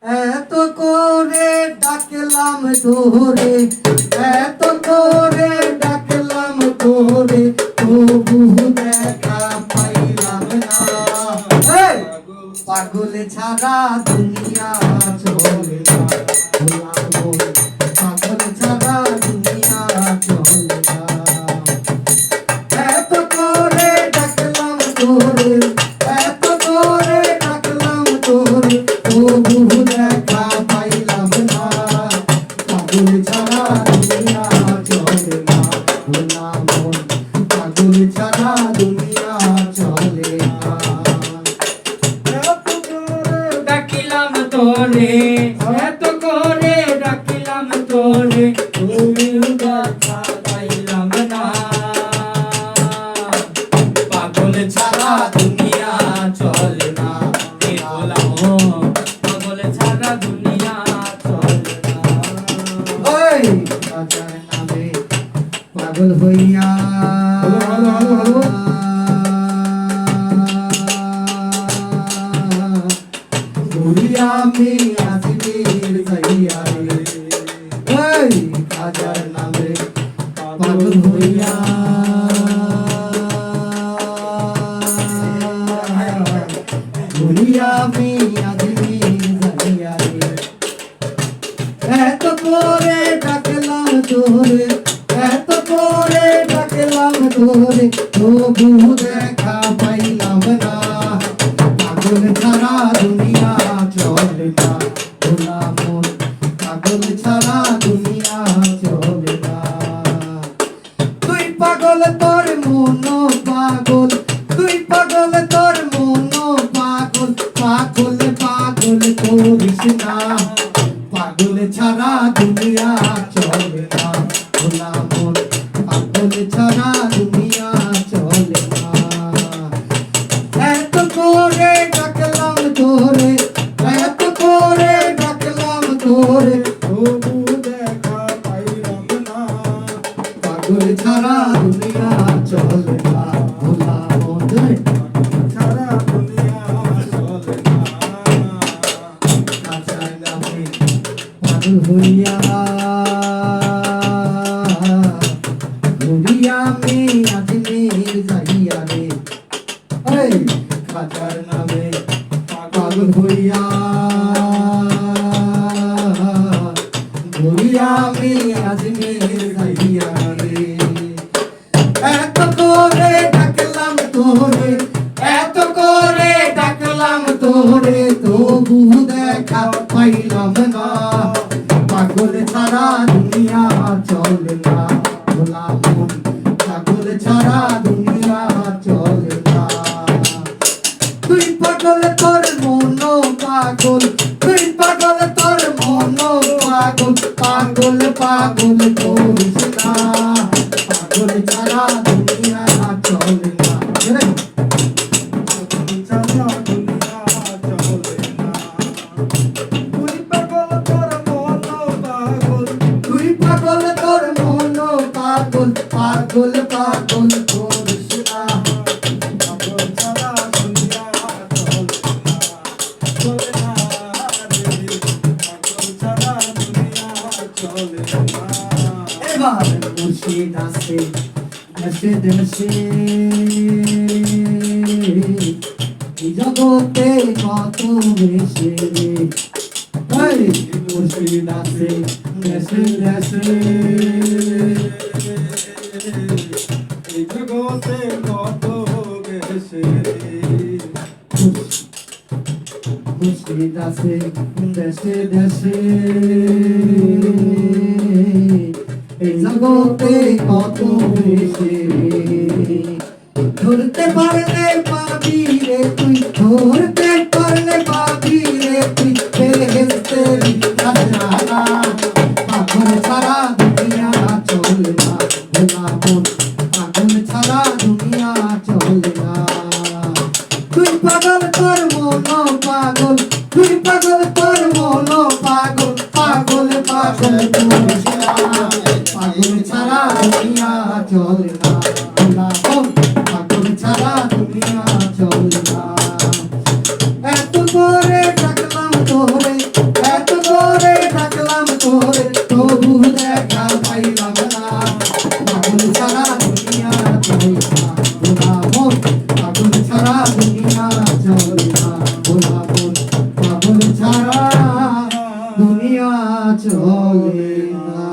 এত করে ডাকলাম তোরে, এত করে ডাকলাম তোরে, তবু দেখা পাইলাম না। এই পাগল ছাড়া দুনিয়া চলে না, পাগল ছাড়া দুনিয়া চলে না। এত করে ডাকলাম তোরে, এত করে ডাকলাম তোরে, তবু দেখা পাইলাম না। পাগল ছাড়া দুনিয়া চলে না, ভোলা মন পাগল ছাড়া দুনিয়া চলে না। এত করে ডাকিলাম তোরে, এত করে ডাকিলাম তোরে, তুমি দেখা পাইলাম না। পাগল ছাড়া দুনিয়া চলে না, এ ভোলা মন পাগল ছাড়া দুনিয়া চলে না। ওই রাজার নামে পাগল হইয়া ঘুরিয়া আমি আজমির যাইয়া রে। ওই রাজার নামে পাগল হইয়া ঘুরিয়া আমি আজমির যাইয়া রে। এত করে ডাকলাম তোরে, এত করে ডাকলাম তোরে, তবু দেখা পাইলাম না। পাগল ছাড়া দুনিয়া চলে না, ভোলা মন পাগল ছাড়া দুনিয়া চলে না। তুই পাগল তোর মন পাগল, তুই পাগল তোর মন পাগল, পাগল পাগল করিস না। পাগল ছাড়া দুনিয়া চলে না, ভোলা মন পাগল ছাড়া দুনিয়া চলে না। এত করে ডাকলাম তোরে, এত করে ডাকলাম তোরে, তবু দেখা পাইলাম না। পাগল ছাড়া দুনিয়া চলে না, ভোলা মন ছাড়া দুনিয়া চলে না। রাজার নামে পাগল হইয়া ঘুরিয়া আমি আজমির যাইয়া রে। এই রাজার নামে পাগল হইয়া ঘুরিয়া আমি আজমির যাইয়া রে। এত করে ডাকলাম তোরে, এত করে ডাকলাম তোরে, তবু দেখা পাইলাম না। পাগল ছাড়া দুনিয়া চলে না, ভোলা মন পাগল ছাড়া দুনিয়া চলে না। তুই পাগল তোর মন পাগল, তুই পাগল তোর মন পাগল, পাগল পাগল করিস না। পাগল ছাড়া দুনিয়া চলে না। ছাড়া দুনিয়া চলে না। তুই পাগল তোর মন পাগল, তুই পাগল তোর মন পাগল, পাগল পাগল করিস না। পাগল ছাড়া দুনিয়া চলে না, চলে না রে। পাগল ছাড়া দুনিয়া চলে না। এবার মুর্শিদ আছে দেশে দেশে, এই জগতে কত বেশি রে। এই মুর্শিদ আছে দেশে দেশে, এই জগতে কত গেছে রে। মুর্শিদ আছে দেশে দেশে, এই জগতে কত বেশি রে। ধরতে পারলে পাবি রে তুই, ধরতে পারলে পাবি রে তুই, বেহেশতেরি খাজানা। পাগল ছাড়া দুনিয়া চলে না, ভোলা মন পাগল ছাড়া দুনিয়া চলে না। তুই পাগল তোর মন পাগল, তুই পাগল তোর মন পাগল, পাগল পাগল করিস না। পাগল ছাড়া দুনিয়া চলে না, ভোলা মন পাগল ছাড়া দুনিয়া চলে না। এত করে ডাকলাম তোরে, ছাড়া দুনিয়া চলে না ভোলা মন পাগল ছাড়া দুনিয়া চলে না।